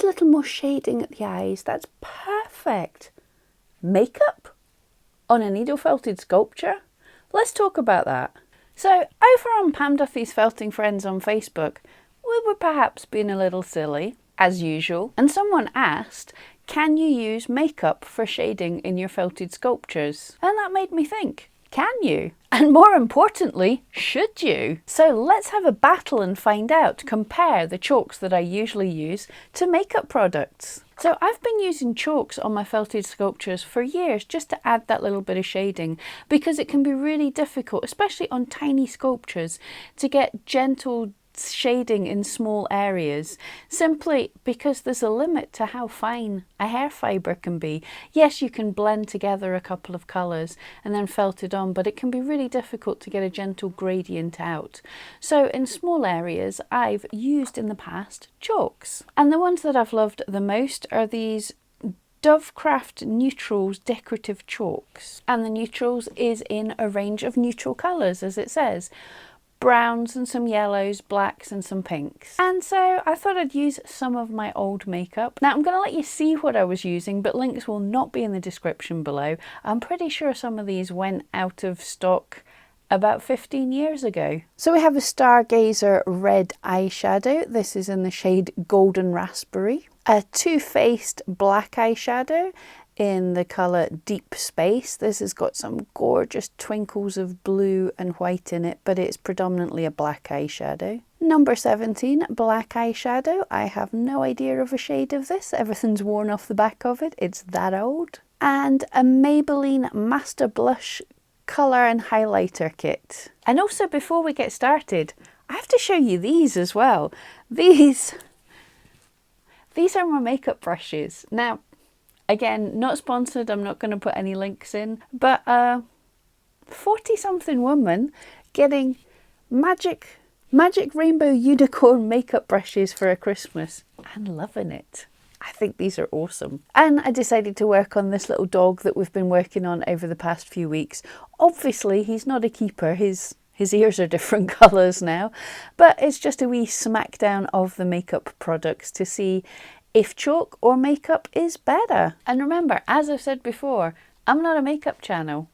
a little more shading at the eyes. That's perfect. Makeup on a needle felted sculpture? Let's talk about that. So over on Pam Duthie's Felting Friends on Facebook, we were perhaps being a little silly, as usual, and someone asked, can you use makeup for shading in your felted sculptures? And that made me think, can you? And more importantly, should you? So let's have a battle and find out, compare the chalks that I usually use to makeup products. So I've been using chalks on my felted sculptures for years just to add that little bit of shading, because it can be really difficult, especially on tiny sculptures, to get gentle shading in small areas, simply because there's a limit to how fine a hair fibre can be. Yes, you can blend together a couple of colours and then felt it on, but it can be really difficult to get a gentle gradient out. So in small areas, I've used in the past chalks. And the ones that I've loved the most are these Dovecraft Neutrals decorative chalks. And the Neutrals is in a range of neutral colours, as it says. Browns and some yellows, blacks and some pinks. And so I thought I'd use some of my old makeup. Now I'm going to let you see what I was using, but links will not be in the description below. I'm pretty sure some of these went out of stock about 15 years ago. So we have a Stargazer red eyeshadow. This is in the shade Golden Raspberry. A Too Faced black eyeshadow in the colour Deep Space. This has got some gorgeous twinkles of blue and white in it, but it's predominantly a black eyeshadow. Number 17, black eyeshadow. I have no idea of a shade of this. Everything's worn off the back of it. It's that old. And a Maybelline Master Blush colour and highlighter kit. And also, before we get started, I have to show you these as well. These are my makeup brushes. Now, again, not sponsored, I'm not going to put any links in, but 40-something woman getting magic rainbow unicorn makeup brushes for a Christmas and loving it. I think these are awesome. And I decided to work on this little dog that we've been working on over the past few weeks. Obviously, he's not a keeper. His ears are different colours now, but it's just a wee smackdown of the makeup products to see if chalk or makeup is better. And remember, as I've said before, I'm not a makeup channel.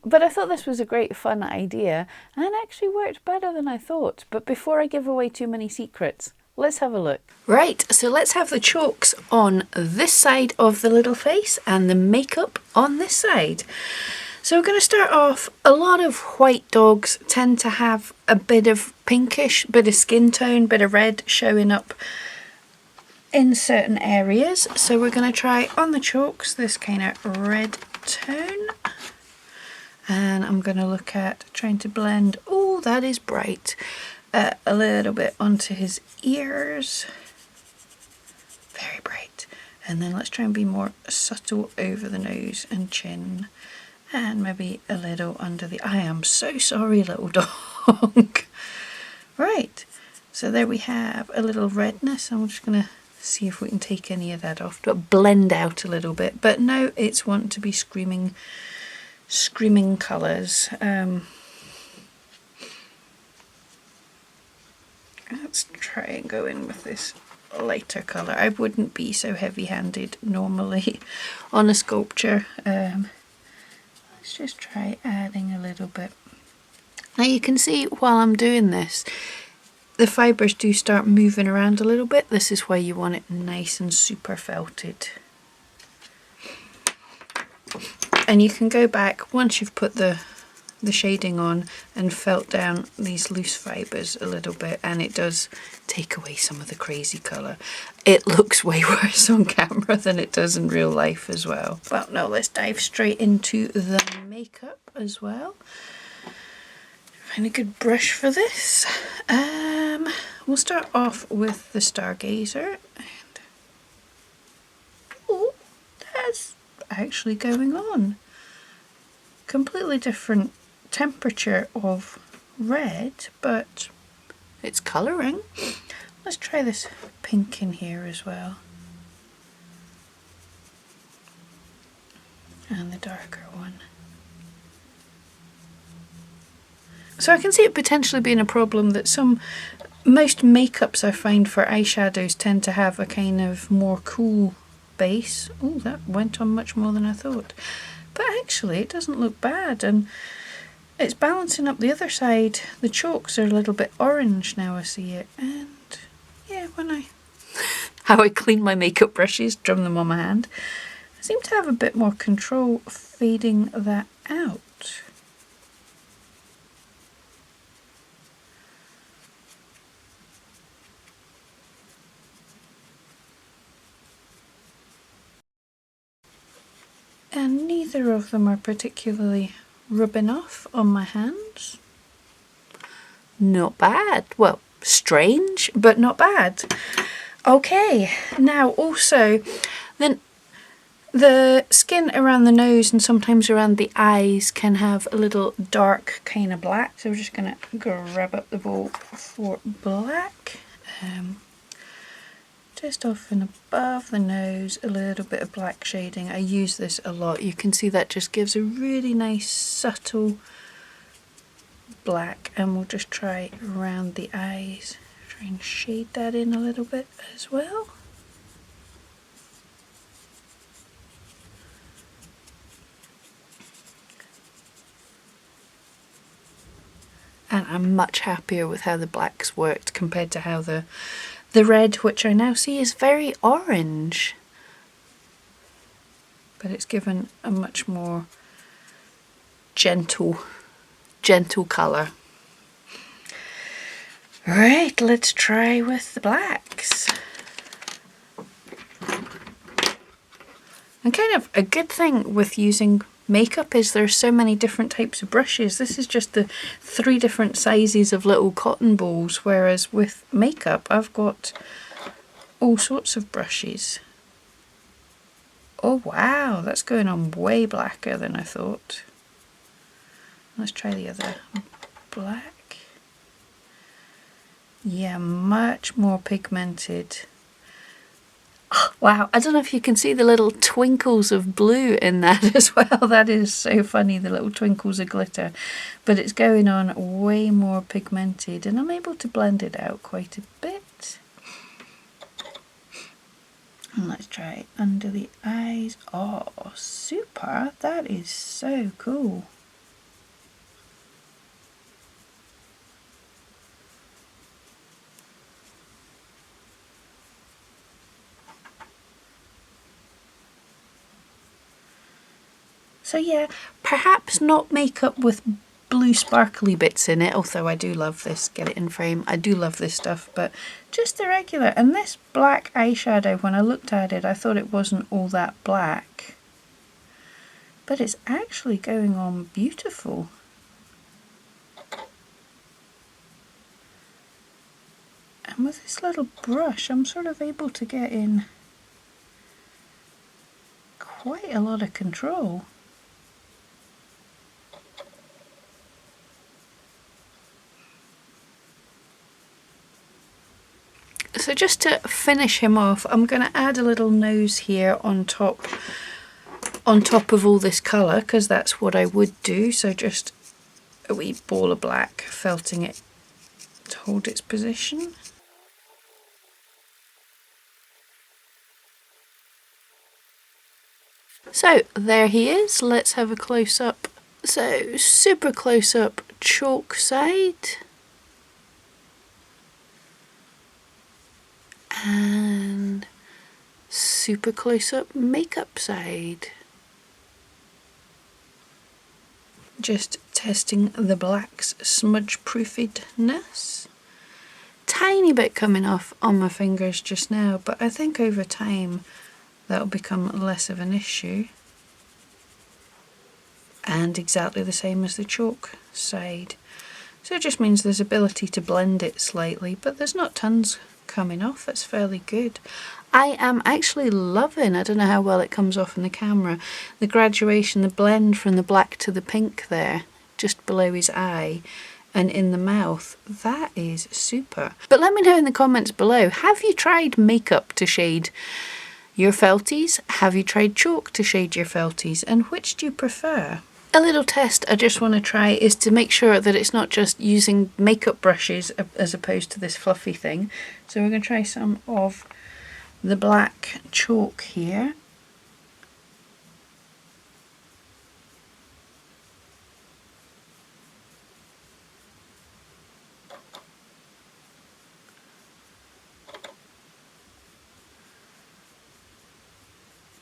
But I thought this was a great fun idea and it actually worked better than I thought. But before I give away too many secrets, let's have a look. Right, so let's have the chalks on this side of the little face and the makeup on this side. So we're going to start off, a lot of white dogs tend to have a bit of pinkish, bit of skin tone, bit of red showing up in certain areas. So we're going to try on the chalks this kind of red tone. And I'm going to look at trying to blend, oh that is bright, a little bit onto his ears. Very bright. And then let's try and be more subtle over the nose and chin. And maybe a little under the eye. I am so sorry, little dog. Right, so there we have a little redness. I'm just going to see if we can take any of that off. To blend out a little bit. But no, it's want to be screaming colours. Let's try and go in with this lighter colour. I wouldn't be so heavy-handed normally on a sculpture. Let's just try adding a little bit. Now you can see while I'm doing this, the fibres do start moving around a little bit. This is why you want it nice and super felted. And you can go back once you've put the shading on and felt down these loose fibres a little bit, and it does take away some of the crazy colour. It looks way worse on camera than it does in real life as well. Well, no, let's dive straight into the makeup as well. Find a good brush for this. We'll start off with the Stargazer. And oh, that's actually going on. Completely different temperature of red, but it's colouring. Let's try this pink in here as well. And the darker one. So I can see it potentially being a problem that some Most makeups I find for eyeshadows tend to have a kind of more cool base. Oh, that went on much more than I thought. But actually it doesn't look bad, and it's balancing up the other side. The chalks are a little bit orange now I see it, and yeah, when I how I clean my makeup brushes, drum them on my hand, I seem to have a bit more control fading that out. And neither of them are particularly rubbing off on my hands. Not bad. Well, strange, but not bad. Okay, now also then the skin around the nose and sometimes around the eyes can have a little dark kind of black. So we're just going to grab up the bowl for black. Just off and above the nose, a little bit of black shading. I use this a lot. You can see that just gives a really nice subtle black, and we'll just try around the eyes. Try and shade that in a little bit as well. And I'm much happier with how the blacks worked compared to how the red, which I now see is very orange, but it's given a much more gentle colour. Right, let's try with the blacks. And kind of a good thing with using makeup is there's so many different types of brushes. This is just the 3 different sizes of little cotton balls, whereas with makeup I've got all sorts of brushes. Oh wow, that's going on way blacker than I thought. Let's try the other black. Yeah, much more pigmented. Oh, wow, I don't know if you can see the little twinkles of blue in that as well. That is so funny, the little twinkles of glitter. But it's going on way more pigmented, and I'm able to blend it out quite a bit. And let's try under the eyes. Oh, super. That is so cool. So yeah, perhaps not makeup with blue sparkly bits in it, although I do love this. Get it in frame. I do love this stuff, but just the regular. And this black eyeshadow, when I looked at it, I thought it wasn't all that black. But it's actually going on beautiful. And with this little brush, I'm sort of able to get in quite a lot of control. So just to finish him off, I'm going to add a little nose here on top of all this colour, because that's what I would do. So just a wee ball of black, felting it to hold its position. So there he is. Let's have a close up. So super close up chalk side. And super close up makeup side. Just testing the black's smudge proofedness. Tiny bit coming off on my fingers just now, but I think over time that'll become less of an issue. And exactly the same as the chalk side. So it just means there's ability to blend it slightly, but there's not tons coming off. That's fairly good. I am actually loving, I don't know how well it comes off in the camera, the graduation, the blend from the black to the pink there, just below his eye and in the mouth. That is super. But let me know in the comments below, have you tried makeup to shade your felties? Have you tried chalk to shade your felties? And which do you prefer? A little test I just want to try is to make sure that it's not just using makeup brushes as opposed to this fluffy thing. So we're going to try some of the black chalk here.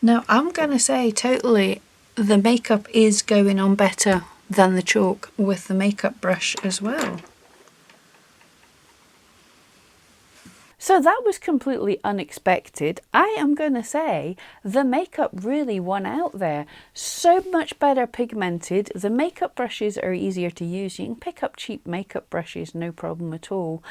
Now I'm going to say totally the makeup is going on better than the chalk with the makeup brush as well. So that was completely unexpected. I am going to say the makeup really won out there. So much better pigmented. The makeup brushes are easier to use. You can pick up cheap makeup brushes, no problem at all.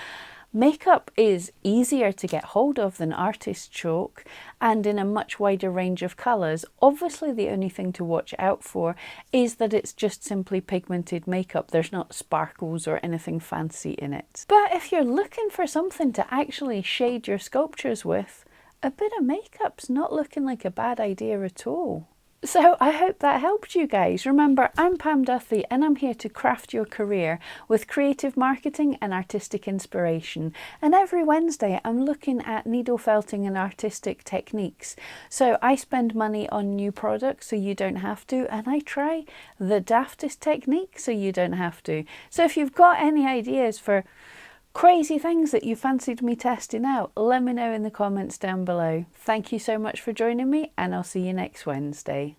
Makeup is easier to get hold of than artist chalk and in a much wider range of colours. Obviously the only thing to watch out for is that it's just simply pigmented makeup. There's not sparkles or anything fancy in it. But if you're looking for something to actually shade your sculptures with, a bit of makeup's not looking like a bad idea at all. So I hope that helped you guys. Remember, I'm Pam Duthie and I'm here to craft your career with creative marketing and artistic inspiration. And every Wednesday I'm looking at needle felting and artistic techniques. So I spend money on new products so you don't have to, and I try the daftest technique so you don't have to. So if you've got any ideas for crazy things that you fancied me testing out, let me know in the comments down below. Thank you so much for joining me, and I'll see you next Wednesday.